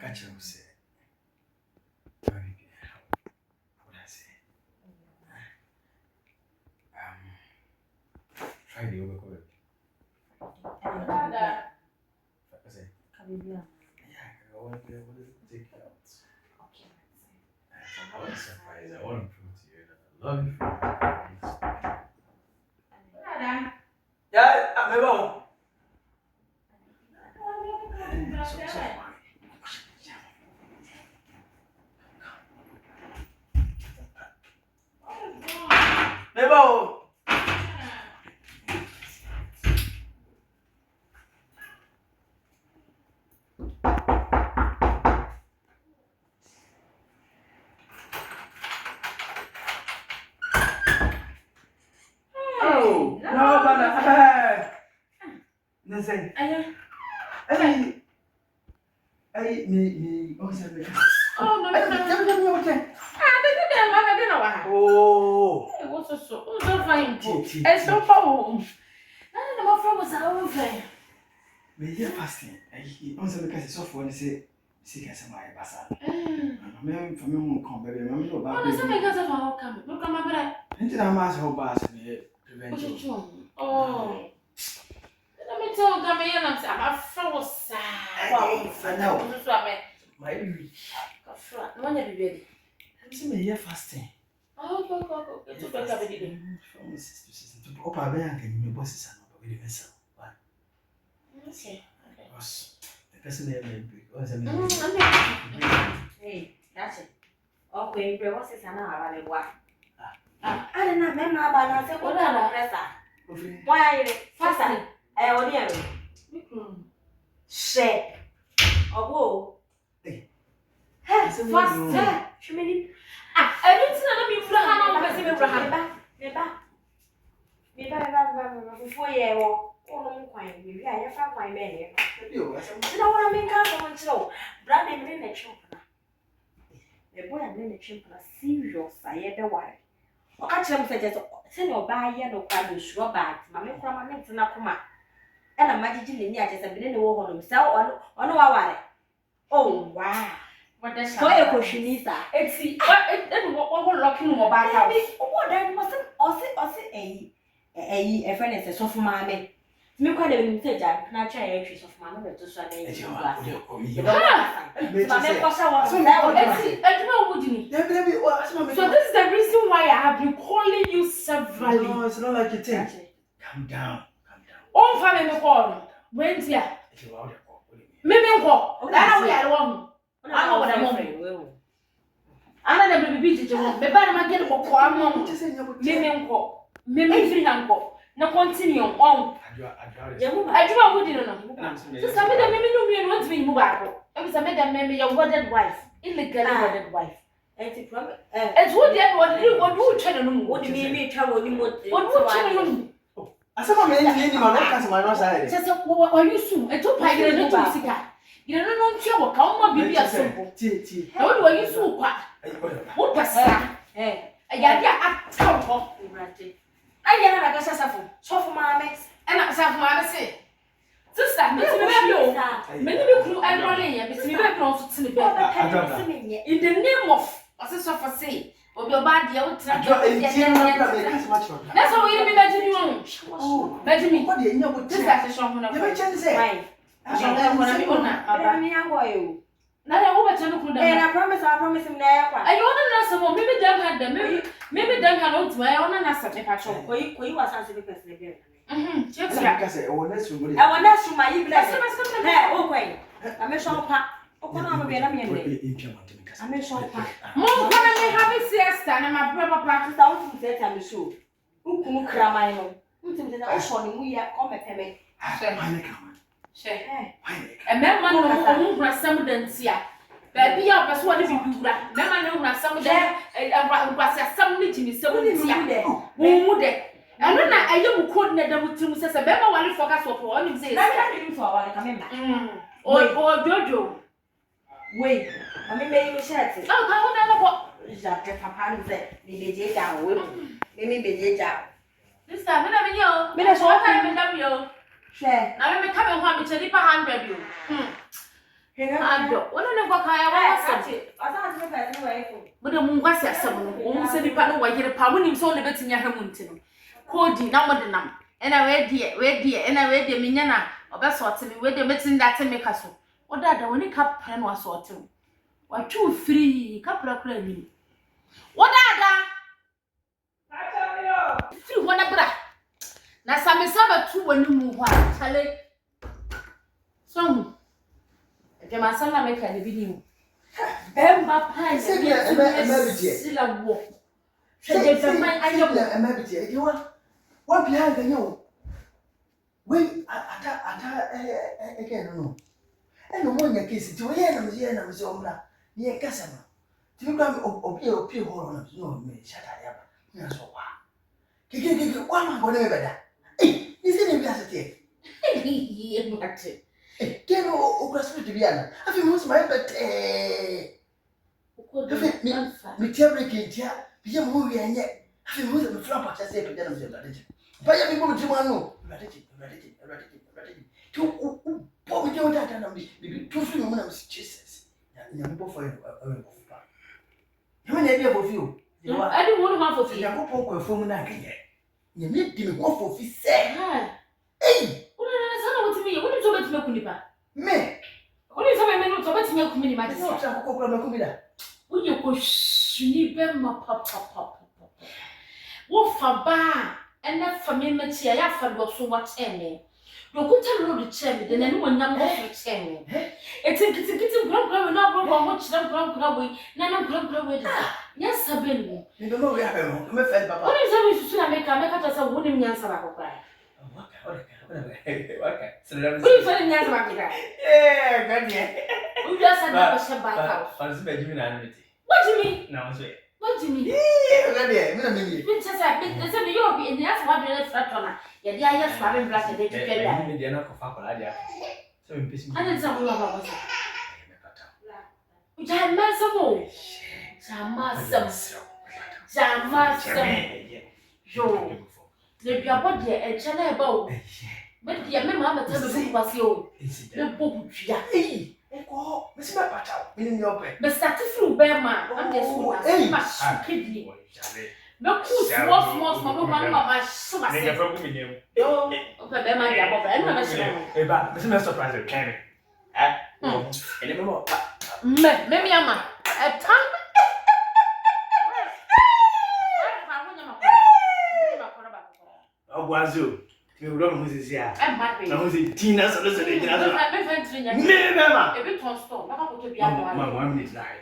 catch you say. What I say? Friday over call. Yeah, I want to take you out. Okay. I want to surprise. I want to prove to you that I love you. Yeah, I'm about. Oh, no, but listen. Me, oh, sorry. Oh, no, Okay. Oh, it was so fine. It's so powerful. And my friend was our friend. Me here fasting. I also because it's so funny say as my basa. Me for me won't come baby. Me no ba. Oh, no, something got how come. Look at my brother. Into that mass how bass me prevention. Oh. Let me tell you, I'm a friend was sad. I know. My baby. No one be ready. I'm saying me here fasting. Oh, go. It's okay, baby. From 6 to 6 to Opa Bear can you bosses and over the vessel. Okay. Boss. The person there may be. Hey, that's it. Okay, what's this? I know about it. What? I don't know. Remember about I said, what kind of pressure? Why are you fasting? I only have share. Oh, hey, fast. She mean, I didn't see that before you walk. Oh, no, quite. Maybe I have found my man. You know what I mean? Can't so. Brother, in the children. The boy and then the children are serious. I ever worry. I catch them such send your buy no quite you sure bad. Mamma from my mates and a coma. And I'm imagining the near just a minute over himself on no hour. Oh, wow. What the so a question is that? It's the what locking more back out. Oh, there mustn't also a friend is a soft mammy. Me quite a message. I can't try entries of mamma to Sunday. I So this is the reason why I have been calling you severally. No, it's not like you think. Calm down. Oh, family me call. When's ya? Me call. That's what I want. I know what I want. I know the baby teacher. Me bad man get ko call mom. Me call. Me free hand call. No continue on. Adwa would no. So some of them me no me want me move back. Every some of them me your wedded wife. Illegally wedded wife. It's what the what you try to know. What do you mean trouble you what try to know? I said my man my side. Just what you soon. I told my girl to sika. You don't know sure come on be a simple. How do you so what? What was that? I act out. I never got so for my mess. And I said, Mamma say, Sister, many people are running here, but we don't know to the bed. In the name of what's for say, or your body, I would try to that's how we imagine you. Oh, Benjamin, what do you know? This is a song on a say. I shall have one of you. Now, I promise him there. I want to know some maybe them had them, maybe them had not my own answer. If I show you was answering because they get. I want to my evening. Okay. I'm a shop. I'm a shop. Mom, can I have a siesta and my brother practice out to set and the show? Who can cram my own? Who thinks that I saw him? We are come at me. And then man who has some dance here. Baby, I was what if you do that. Then I know some there and was some meeting is so there. Who would it? And then I don't code never to Mrs. Abema while you focus on one and say, I'm looking for one coming back. Or Jojo. Wait, I mean, maybe share it. Oh, I never what Jack Papa said. Maybe down with maybe down. This time, I mean, you, Minister, what time in W? Share. Now, I'm coming home with a 100 you. Ado, one of the Kaya was but the moon was a summer, almost any part of what you're pounding so liberty in your Hamilton. Cody, number the number, and I read dear, and I read the Mignana, or best sort of me with the medicine that to make us. What that the only cup pen was sorting. What 2, 3 couple of cleaning. What that? Through one of bra. Now, some is about 2 when you move one, Charlie. So, if your son make a video. Bemba pie, still a walk. You want what behind the you? When I again, no. And the one your case to hear them, so near Cassama. Do you come or pure horror? No, me, shut up. Yes, so what? Give one, whatever that. Hey, isn't it yesterday? Hey, get over to be honest. I feel most my birthday. Me tell me, be a movie and yet I feel most of the flop as I say, but I am able to know. To put me on that and be 2 3 moments, Jesus. You're for you. How many idea of you? I don't want to have a poke for me. You need to go for fish. Hey! What to me? What is over to me? Me? What is over me? What's over to me? My sister. When you go snipping my papa. What for bar and that for me, Mattia, I forgot so much any. You could tell the chairman, then anyone number of chairman. It's a getting ground, not much them ground, none of ground. Yes, I've been. You don't know where I am. I'm a fed papa. What is every make us a wooden answer. Okay. So let me say, yeah, good. We just had a by house. What do you mean? No, sweet. What do you mean? Yeah, Princess, I think there's a Europe in the answer. What do you flat on? Yeah, they are just having black and they together. They're not for so impatient. And it's a love of us. Which I had massive. Jamas, Joe. They be about the and China bow. But the mamma tells me was you. The book, hey, oh, Miss Mapatow, in your bed. But started through Berma, I'm just much kidney. No, small, my son. Oh, okay, my dear, I'm not sure. But Miss Surprise, can it? Anymore. Maybe I'm a tongue. Wazoo, you don't lose here. I'm happy. I was in Tina soliciting another. Never. A bit on stone. My 1 minute lie.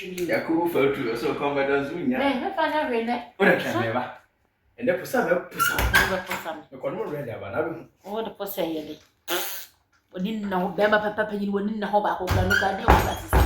Yeah, cool for two, so come by the Zoom. Yeah, I find out. What I can never. And that was some. The corner ready about what the posse. We didn't know Bema Papa, you wouldn't know about what I look at.